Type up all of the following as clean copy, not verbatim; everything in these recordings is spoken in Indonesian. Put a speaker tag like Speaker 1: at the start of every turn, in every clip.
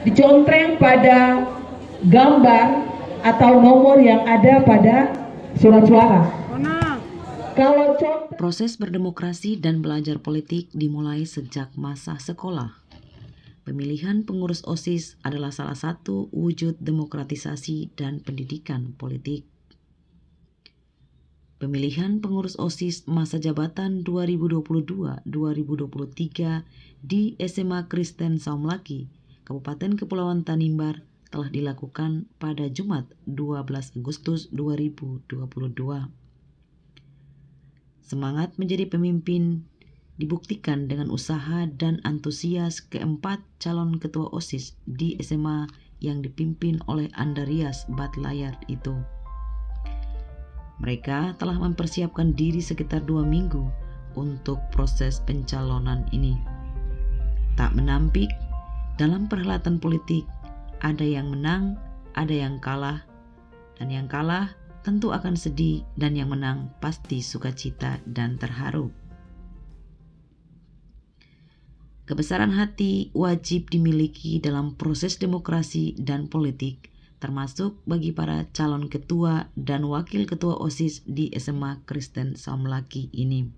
Speaker 1: dicontreng pada gambar atau nomor yang ada pada surat suara. Kalau
Speaker 2: proses berdemokrasi dan belajar politik dimulai sejak masa sekolah. Pemilihan pengurus OSIS adalah salah satu wujud demokratisasi dan pendidikan politik. Pemilihan pengurus OSIS masa jabatan 2022-2023 di SMA Kristen Saumlaki, Kabupaten Kepulauan Tanimbar telah dilakukan pada Jumat 12 Agustus 2022. Semangat menjadi pemimpin dibuktikan dengan usaha dan antusias keempat calon ketua OSIS di SMA yang dipimpin oleh Andarias Batlayar itu. Mereka telah mempersiapkan diri sekitar 2 minggu untuk proses pencalonan ini. Tak menampik, dalam perhelatan politik ada yang menang, ada yang kalah, dan yang kalah tentu akan sedih, dan yang menang pasti sukacita dan terharu. Kebesaran hati wajib dimiliki dalam proses demokrasi dan politik, termasuk bagi para calon ketua dan wakil ketua OSIS di SMA Kristen Saumlaki ini.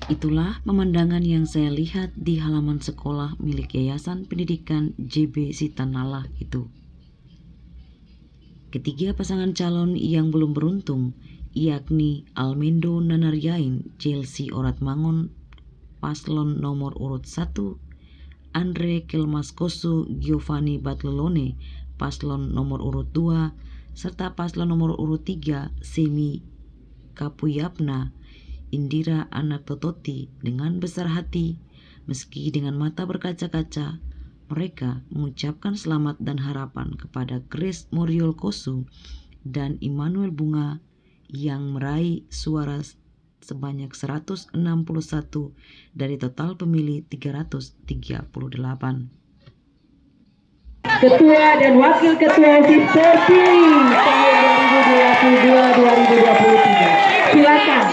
Speaker 2: Itulah pemandangan yang saya lihat di halaman sekolah milik Yayasan Pendidikan JB Sitanala itu. Ketiga pasangan calon yang belum beruntung, yakni Almendo Nanaryain Chelsea Oratmangun paslon nomor urut 1, Andre Kelmaskosu Giovanni Batlelone paslon nomor urut 2, serta paslon nomor urut 3 Semi Kapuyapna Indira Anak Tototi, dengan besar hati, meski dengan mata berkaca-kaca, mereka mengucapkan selamat dan harapan kepada Grace Muriel Kosu dan Immanuel Bunga yang meraih suara sebanyak 161 dari total pemilih 338.
Speaker 1: Ketua dan Wakil Ketua OSIS terpilih tahun 2022-2023. Silakan.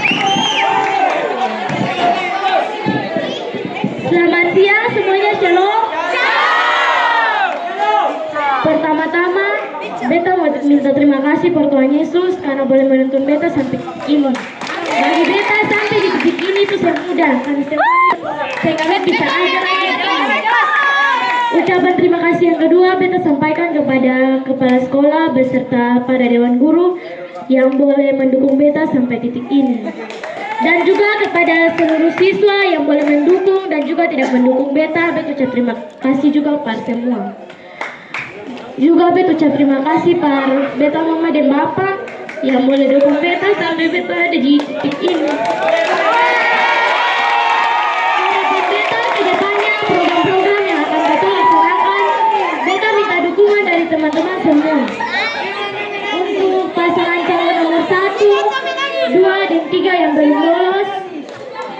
Speaker 3: Selamat siang semuanya, shalom. Pertama-tama, beta mau minta terima kasih per Tuhan Yesus karena boleh menuntun beta sampai ini. Bagi beta sampai di titik ini itu semudah, karena sehingga beta bisa ajar lagi. Ucapan terima kasih yang kedua beta sampaikan kepada kepala sekolah beserta pada dewan guru yang boleh mendukung beta sampai titik ini. Dan juga kepada seluruh siswa yang boleh mendukung dan juga tidak mendukung beta ucap terima kasih juga pada semua. Juga ucap terima kasih pada beta mama dan bapak yang boleh dukung beta sampai beta ada di titik ini. Harapan beta ke depannya program-program yang akan beta laksanakan, beta minta dukungan dari teman-teman semua. Untuk pasangan calon nomor 1, 2 dan 3 yang belum lolos,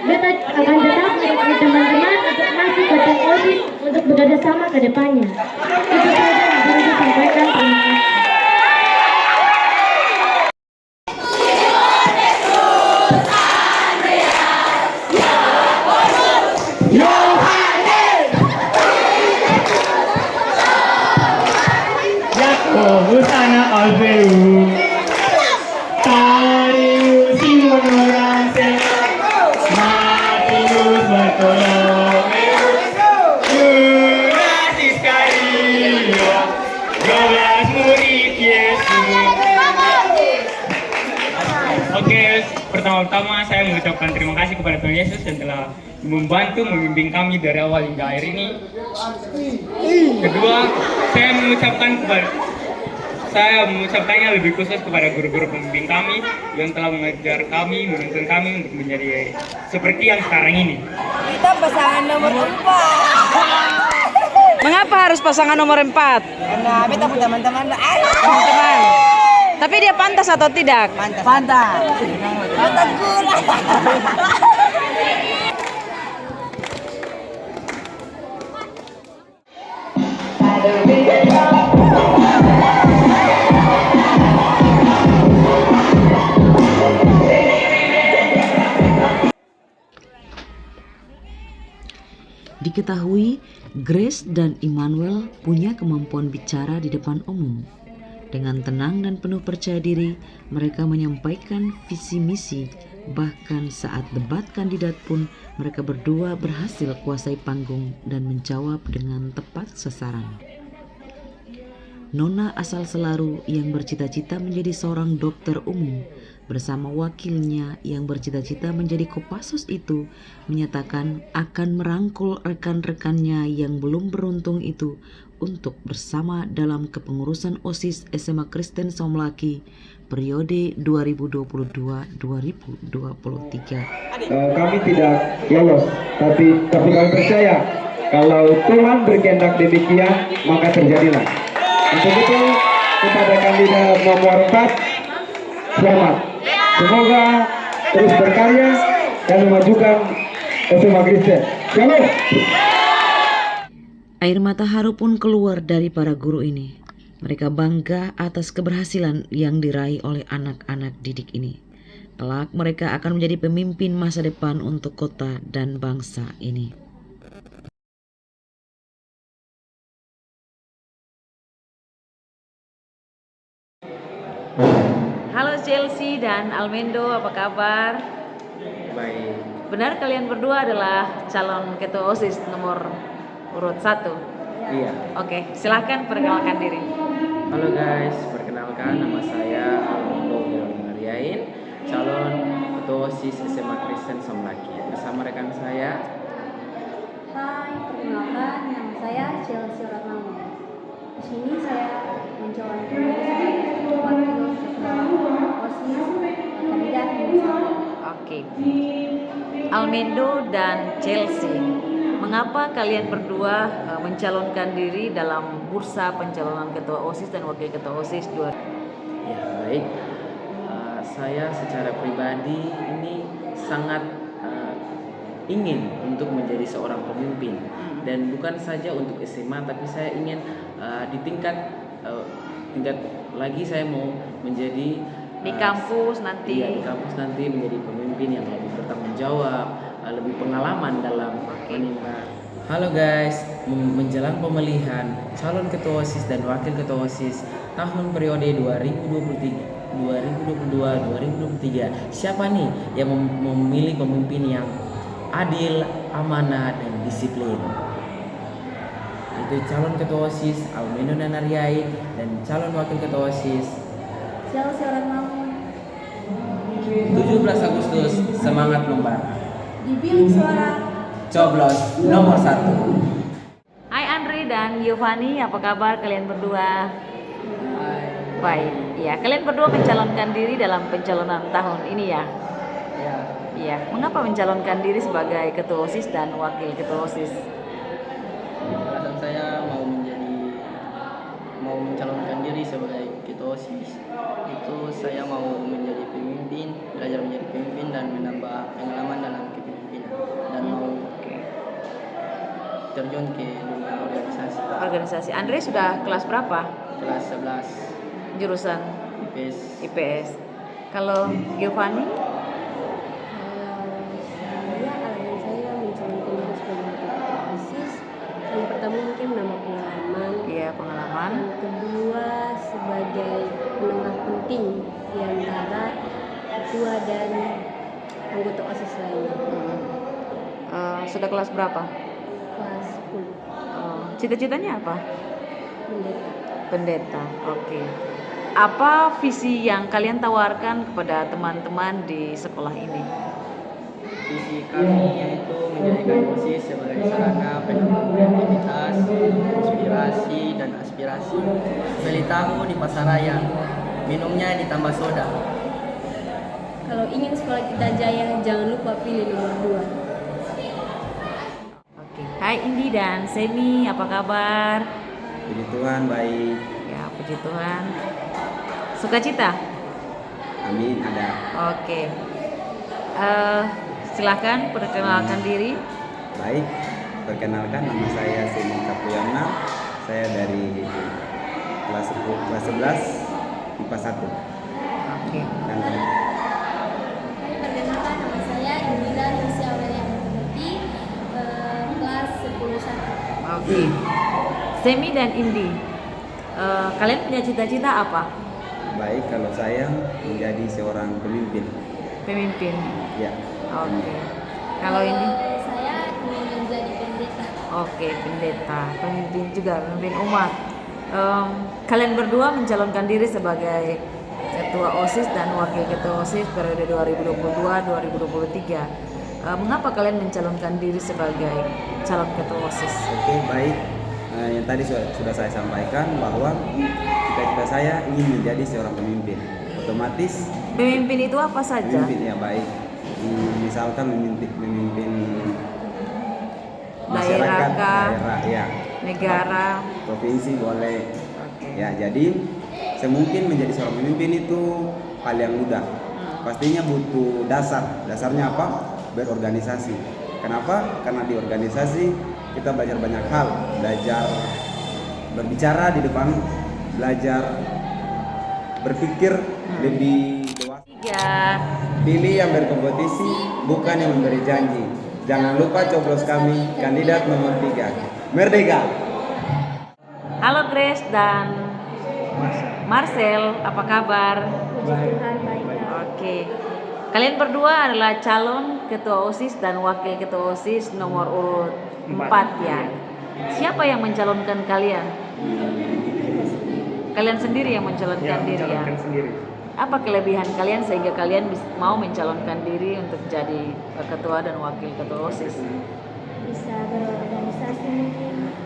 Speaker 3: beta akan tetap mengikuti teman-teman untuk masuk ke tim OSIS untuk bekerja sama ke depannya. Itu saja yang bisa disampaikan. Terima kasih.
Speaker 4: Busana Albeu Tarius Simonorase Matius Bartolomeus Judas Iskariot 12 murid Yesus. Oke, pertama-tama saya mengucapkan terima kasih kepada Tuhan Yesus yang telah membantu membimbing kami dari awal hingga akhir ini. Kedua, saya mengucapkannya lebih khusus kepada guru-guru pembimbing kami yang telah mengajar kami, menuntun kami untuk menjadi seperti yang sekarang ini.
Speaker 5: Kita pasangan nomor 4.
Speaker 2: Mengapa harus pasangan nomor 4?
Speaker 5: Karena beta punya teman-teman.
Speaker 2: Teman-teman. Tapi dia pantas atau tidak?
Speaker 5: Pantas. Pantas gula.
Speaker 2: Diketahui, Grace dan Immanuel punya kemampuan bicara di depan umum. Dengan tenang dan penuh percaya diri, mereka menyampaikan visi misi. Bahkan saat debat kandidat pun, mereka berdua berhasil kuasai panggung dan menjawab dengan tepat sasaran. Nona asal Selaru yang bercita-cita menjadi seorang dokter umum bersama wakilnya yang bercita-cita menjadi Kopassus itu menyatakan akan merangkul rekan-rekannya yang belum beruntung itu untuk bersama dalam kepengurusan OSIS SMA Kristen Somlaki periode 2022-2023.
Speaker 1: Kami tidak lolos, tapi kami percaya kalau Tuhan berkehendak demikian maka terjadilah. Untuk itu kepada kandidat nomor 4, selamat. Semoga terus berkarya dan memajukan SMA Kristen. Shalom.
Speaker 2: Air mata haru pun keluar dari para guru ini. Mereka bangga atas keberhasilan yang diraih oleh anak-anak didik ini. Kelak mereka akan menjadi pemimpin masa depan untuk kota dan bangsa ini. Halo Chelsea dan Almendo, apa kabar?
Speaker 5: Baik.
Speaker 2: Benar kalian berdua adalah calon ketua OSIS nomor urut 1?
Speaker 5: Iya.
Speaker 2: Oke, silahkan perkenalkan diri.
Speaker 5: Halo guys, perkenalkan nama saya Almendo Nariain, calon ketua OSIS SMA Kristen Somlaki. Bersama rekan saya.
Speaker 3: Hai, perkenalkan nama saya Chelsea Ratmangun. Di sini saya mencalonkan diri sebagai wakil ketua OSIS kandidat nomor 1.
Speaker 2: Oke. Almendo dan Chelsea, mengapa kalian berdua mencalonkan diri dalam bursa pencalonan ketua OSIS dan wakil ketua OSIS 2?
Speaker 5: Ya baik. Saya secara pribadi ini sangat ingin untuk menjadi seorang pemimpin, dan bukan saja untuk SMA, tapi saya ingin di tingkat lagi saya mau menjadi
Speaker 2: Di kampus nanti.
Speaker 5: Iya, di kampus nanti menjadi pemimpin yang lebih bertanggung jawab, lebih pengalaman dalam menimba. Halo guys, menjelang pemilihan calon ketua OSIS dan wakil ketua OSIS tahun periode 2022-2023, siapa nih yang memilih pemimpin yang adil, amanah, dan disiplin? Itu calon ketua OSIS Almendo Nariain dan calon wakil ketua OSIS
Speaker 3: Chelsea Ratmangun.
Speaker 5: 17 Agustus, semangat membara.
Speaker 3: Di bilik suara
Speaker 5: Coblos nomor 1.
Speaker 2: Hai Andre dan Giovanni, apa kabar kalian berdua? Baik, ya kalian berdua mencalonkan diri dalam pencalonan tahun ini ya?
Speaker 5: Ya,
Speaker 2: Iya, mengapa mencalonkan diri sebagai ketua OSIS dan wakil ketua OSIS?
Speaker 6: Alasan saya mau mencalonkan diri sebagai ketua OSIS itu saya mau menjadi pemimpin, belajar menjadi pemimpin dan menambah pengalaman dalam kepemimpinan, dan mau terjun ke dunia
Speaker 2: Organisasi. Andre sudah kelas berapa?
Speaker 6: kelas 11
Speaker 2: Jurusan
Speaker 6: IPS.
Speaker 2: IPS. Kalau Giovanni?
Speaker 3: alasan saya mencalonkan diri sebagai ketua OSIS, yang pertama mungkin menambah pengalaman,
Speaker 2: Iya, pengalaman.
Speaker 3: yang kedua sebagai penengah penting di antara ketua dan anggota OSIS lainnya.
Speaker 2: Sudah kelas berapa?
Speaker 3: Kelas 10
Speaker 2: Cita-citanya apa?
Speaker 3: pendeta.
Speaker 2: Pendeta. Oke. Apa visi yang kalian tawarkan kepada teman-teman di sekolah ini?
Speaker 6: Visi kami yaitu menjadikan OSIS sebagai sarana penampilan kreativitas, inspirasi, dan aspirasi. Beli tahu di pasaraya, minumnya ditambah soda.
Speaker 3: Kalau ingin sekolah kita jaya, jangan lupa pilih nomor 2.
Speaker 2: Oke. Hai Indi dan Semi, apa kabar?
Speaker 7: Puji Tuhan baik.
Speaker 2: Ya, puji Tuhan. Sukacita?
Speaker 7: Amin ada.
Speaker 2: Oke. Silakan perkenalkan diri.
Speaker 7: Baik. Perkenalkan nama saya Semi Kapuyana. Saya dari kelas 11 IPA 1.
Speaker 2: Oke.
Speaker 7: Dan
Speaker 8: Perkenalkan, nama saya Indira Lucia Aurelia Putri, kelas 10-1.
Speaker 2: Oke. Semi dan Indi, kalian punya cita-cita apa?
Speaker 7: baik kalau saya menjadi seorang pemimpin.
Speaker 2: Pemimpin.
Speaker 7: Ya.
Speaker 2: Oke. Kalau ini?
Speaker 8: Saya ingin menjadi pendeta.
Speaker 2: Oke, pendeta, pemimpin juga, pemimpin umat. Kalian berdua mencalonkan diri sebagai ketua OSIS dan wakil ketua OSIS periode 2022-2023. Mengapa kalian mencalonkan diri sebagai calon ketua OSIS?
Speaker 7: Oke, baik. Yang tadi sudah saya sampaikan bahwa cita-cita saya ingin menjadi seorang pemimpin. Otomatis
Speaker 2: Pemimpin itu apa saja?
Speaker 7: pemimpin ya baik. Misalkan memimpin masyarakat, daerah, ya,
Speaker 2: negara.
Speaker 7: provinsi boleh.
Speaker 2: Oke.
Speaker 7: Ya, jadi semungkin menjadi seorang pemimpin itu hal yang mudah. Pastinya butuh dasar. Dasarnya apa? Berorganisasi. Kenapa? Karena di organisasi kita belajar banyak hal. Belajar berbicara di depan, belajar berpikir lebih dewasa.
Speaker 2: 3.
Speaker 7: Pilih yang berkompetisi, bukan yang memberi janji. Jangan lupa coblos kami, kandidat nomor 3. Merdeka!
Speaker 2: Halo Grace dan Marcel, apa kabar?
Speaker 3: Puji Tuhan baik.
Speaker 2: Oke. Kalian berdua adalah calon ketua OSIS dan wakil ketua OSIS nomor urut 4 ya. Siapa yang mencalonkan kalian? Kalian sendiri yang mencalonkan diri ya.
Speaker 4: sendiri.
Speaker 2: Apa kelebihan kalian sehingga kalian mau mencalonkan diri untuk jadi ketua dan wakil ketua OSIS?
Speaker 3: Bisa berorganisasi mungkin,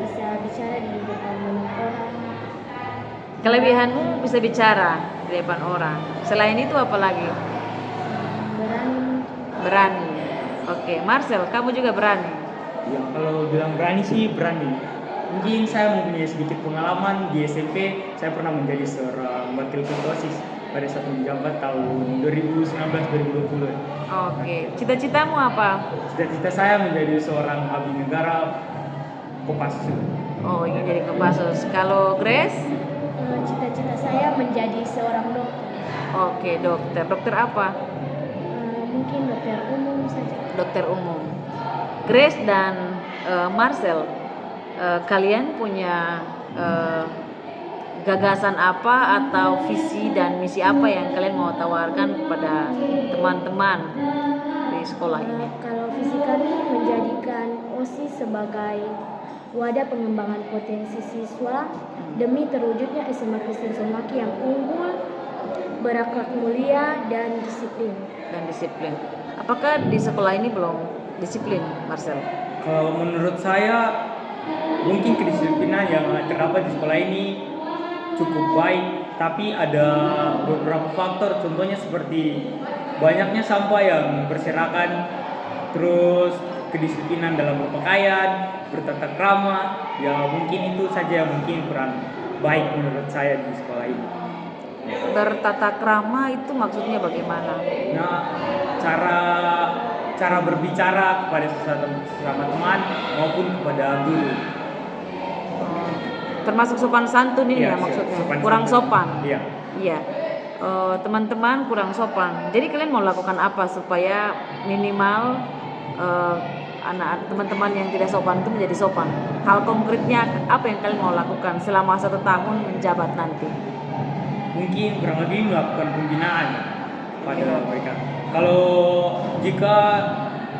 Speaker 3: bisa bicara di depan banyak orang.
Speaker 2: Kelebihanmu bisa bicara di depan orang. Selain itu apa lagi?
Speaker 3: Berani mungkin.
Speaker 2: Berani. Oke, Marcel, kamu juga berani.
Speaker 4: Ya, kalau bilang berani sih berani. Mungkin saya mempunyai sedikit pengalaman di SMP. Saya pernah menjadi seorang wakil ketua OSIS pada saat menjabat tahun 2019-2020.
Speaker 2: Oke, cita-citamu apa?
Speaker 4: Cita-cita saya menjadi seorang abdi negara Kopassus.
Speaker 2: Oh, ingin jadi Kopassus. Kalau Grace?
Speaker 3: Cita-cita saya menjadi seorang dokter.
Speaker 2: Oke, dokter. Dokter apa?
Speaker 3: Mungkin dokter umum saja.
Speaker 2: Dokter umum. Grace dan Marcel, kalian punya gagasan apa atau visi dan misi apa yang kalian mau tawarkan kepada teman-teman di sekolah ini?
Speaker 3: Kalau visi kami menjadikan OSIS sebagai wadah pengembangan potensi siswa demi terwujudnya SMA Kristen Somaki yang unggul, berakhlak mulia dan disiplin.
Speaker 2: Apakah di sekolah ini belum disiplin, Marcel?
Speaker 4: Kalau menurut saya, mungkin kedisiplinan yang terdapat di sekolah ini cukup baik, tapi ada beberapa faktor, contohnya seperti banyaknya sampah yang berserakan, terus kedisiplinan dalam berpakaian, bertata krama, ya mungkin itu saja yang mungkin kurang baik menurut saya di sekolah ini.
Speaker 2: Bertata krama itu maksudnya bagaimana?
Speaker 4: Nah, cara berbicara kepada sesama teman maupun kepada guru.
Speaker 2: Termasuk sopan santun ini
Speaker 4: Iya,
Speaker 2: ya maksudnya.
Speaker 4: sopan
Speaker 2: Kurang
Speaker 4: santun.
Speaker 2: sopan.
Speaker 4: Iya.
Speaker 2: Iya. Teman-teman kurang sopan. Jadi kalian mau lakukan apa supaya minimal anak teman-teman yang tidak sopan itu menjadi sopan? Hal konkretnya apa yang kalian mau lakukan selama 1 tahun menjabat nanti?
Speaker 4: Mungkin kurang lebih melakukan pembinaan pada mereka. Kalau jika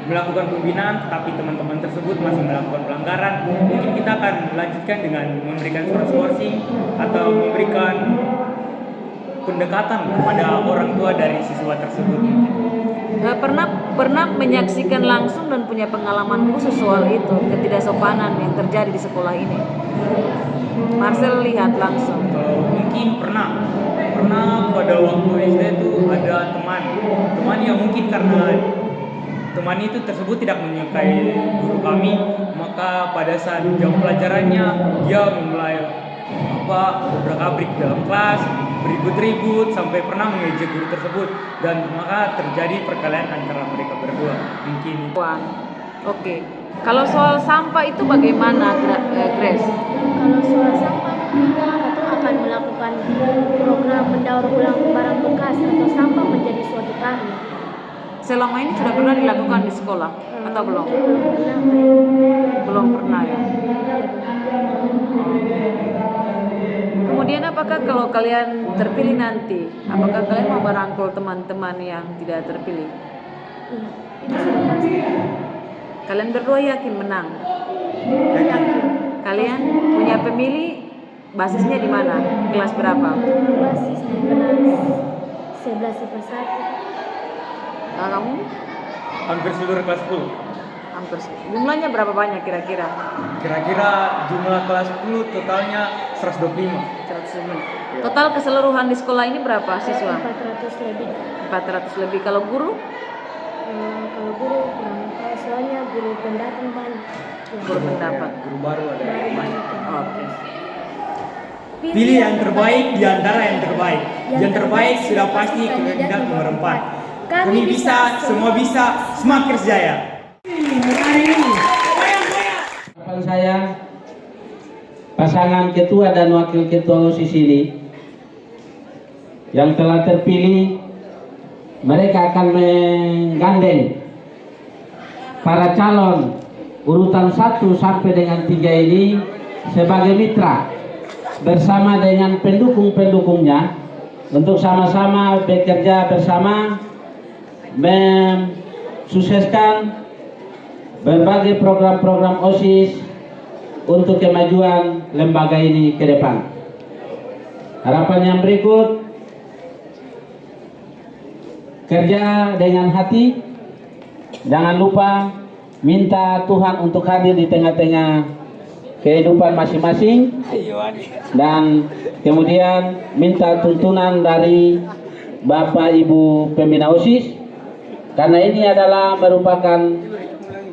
Speaker 4: melakukan pembinaan tapi teman-teman tersebut masih melakukan pelanggaran, mungkin kita akan melanjutkan dengan memberikan surat skorsing atau memberikan pendekatan kepada orang tua dari siswa tersebut.
Speaker 2: Pernah menyaksikan langsung dan punya pengalaman khusus soal itu, ketidaksopanan yang terjadi di sekolah ini? Marcel lihat langsung.
Speaker 4: Mungkin pernah pada waktu SD itu ada teman yang mungkin karena teman itu tersebut tidak menyukai guru kami, maka pada saat jam pelajarannya dia memulai obrak-abrik dalam kelas, beribut-ribut sampai pernah mengejek guru tersebut, dan maka terjadi perkelahian antara mereka berdua. Mungkin itu.
Speaker 2: Oke. Kalau soal sampah itu bagaimana, Grace?
Speaker 8: Kalau soal sampah, kita akan melakukan program mendaur ulang barang bekas atau sampah menjadi suatu karya.
Speaker 2: Selama ini sudah pernah dilakukan di sekolah atau belum? Belum pernah ya. Kemudian apakah kalau kalian terpilih nanti, apakah kalian mau merangkul teman-teman yang tidak terpilih?
Speaker 8: Iya, itu sudah pasti.
Speaker 2: Kalian berdua yakin menang?
Speaker 8: Yakin.
Speaker 2: Kalian punya pemilih basisnya di mana? Kelas berapa?
Speaker 8: Basis di kelas 11 IPA 1.
Speaker 2: Kamu?
Speaker 4: Hampir seluruh kelas 10.
Speaker 2: Hampir. Jumlahnya berapa banyak kira-kira?
Speaker 4: Kira-kira jumlah kelas 10 totalnya 125.
Speaker 2: 105. Total keseluruhan di sekolah ini berapa siswa?
Speaker 8: 400 lebih.
Speaker 2: 400 lebih. Kalau guru?
Speaker 8: Kalau guru kurang tahu, soalnya guru pendatang banyak.
Speaker 2: Guru pendapat.
Speaker 4: Guru baru ada.
Speaker 8: Baru banyak.
Speaker 2: Oke.
Speaker 4: Pilih yang terbaik di antara yang terbaik. Yang terbaik sudah pasti kandidat nomor 4. Kami bisa, semua bisa, Semakrus Jaya.
Speaker 9: Harapan saya, pasangan ketua dan wakil ketua OSIS ini yang telah terpilih, mereka akan menggandeng para calon urutan 1 sampai dengan 3 ini sebagai mitra bersama dengan pendukung-pendukungnya untuk sama-sama bekerja bersama mensukseskan berbagai program-program OSIS untuk kemajuan lembaga ini ke depan. Harapan yang berikut, kerja dengan hati, jangan lupa minta Tuhan untuk hadir di tengah-tengah kehidupan masing-masing, dan kemudian minta tuntunan dari Bapak Ibu pembina OSIS, karena ini adalah merupakan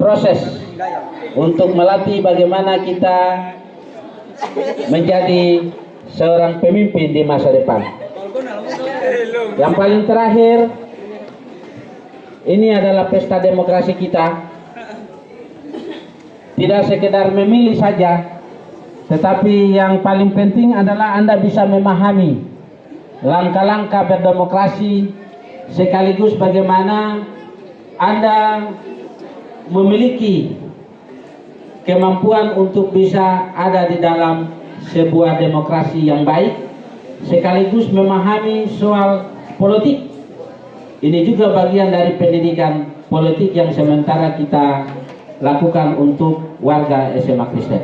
Speaker 9: proses untuk melatih bagaimana kita menjadi seorang pemimpin di masa depan. Yang paling terakhir, ini adalah pesta demokrasi kita. Tidak sekedar memilih saja, tetapi yang paling penting adalah Anda bisa memahami langkah-langkah berdemokrasi, sekaligus bagaimana Anda memiliki kemampuan untuk bisa ada di dalam sebuah demokrasi yang baik, sekaligus memahami soal politik. Ini juga bagian dari pendidikan politik yang sementara kita lakukan untuk warga SMA Kristen.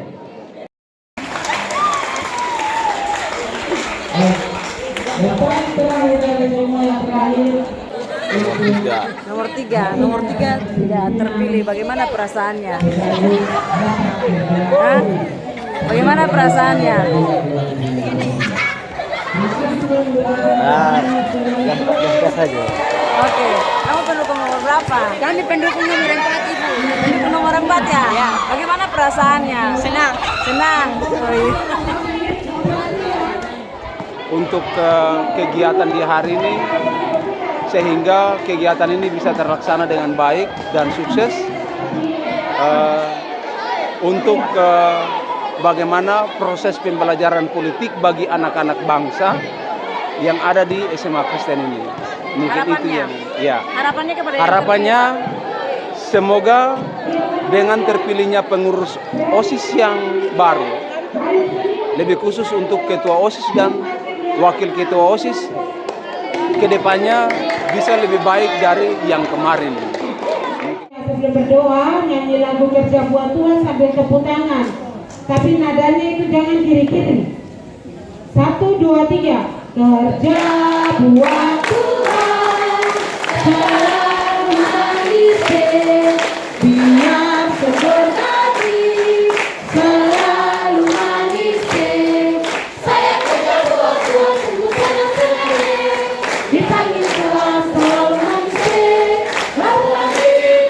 Speaker 2: Nomor tiga tidak terpilih. Bagaimana perasaannya? Hah? Bagaimana perasaannya?
Speaker 6: Biasa saja.
Speaker 2: Oke, kamu pendukung nomor berapa?
Speaker 8: Kami pendukung nomor 4, Ibu.
Speaker 2: Pendukung nomor 4 ya? Ya. Bagaimana perasaannya?
Speaker 8: Senang.
Speaker 2: Senang. Oh, iya.
Speaker 10: Untuk kegiatan di hari ini, sehingga kegiatan ini bisa terlaksana dengan baik dan sukses, untuk bagaimana proses pembelajaran politik bagi anak-anak bangsa yang ada di SMA Kristen ini. Mungkin
Speaker 2: Harapannya?
Speaker 10: itu yang ya.
Speaker 2: Harapannya kepada yang
Speaker 10: Harapannya semoga dengan terpilihnya pengurus OSIS yang baru, lebih khusus untuk ketua OSIS dan wakil ketua OSIS, kedepannya bisa lebih baik dari yang kemarin.
Speaker 11: Sebelum berdoa, nyanyi lagu Kerja Buat Tuhan sambil tepuk tangan. Tapi nadanya itu jangan kiri-kiri. 1, 2, 3. Kerja buat Tuhan, selalu manis deh, biar sebenarnya selalu manis deh. Saya kerja buat Tuhan, sungguh senang-senang deh, dipanggil kelas selalu manis deh, lalu lagi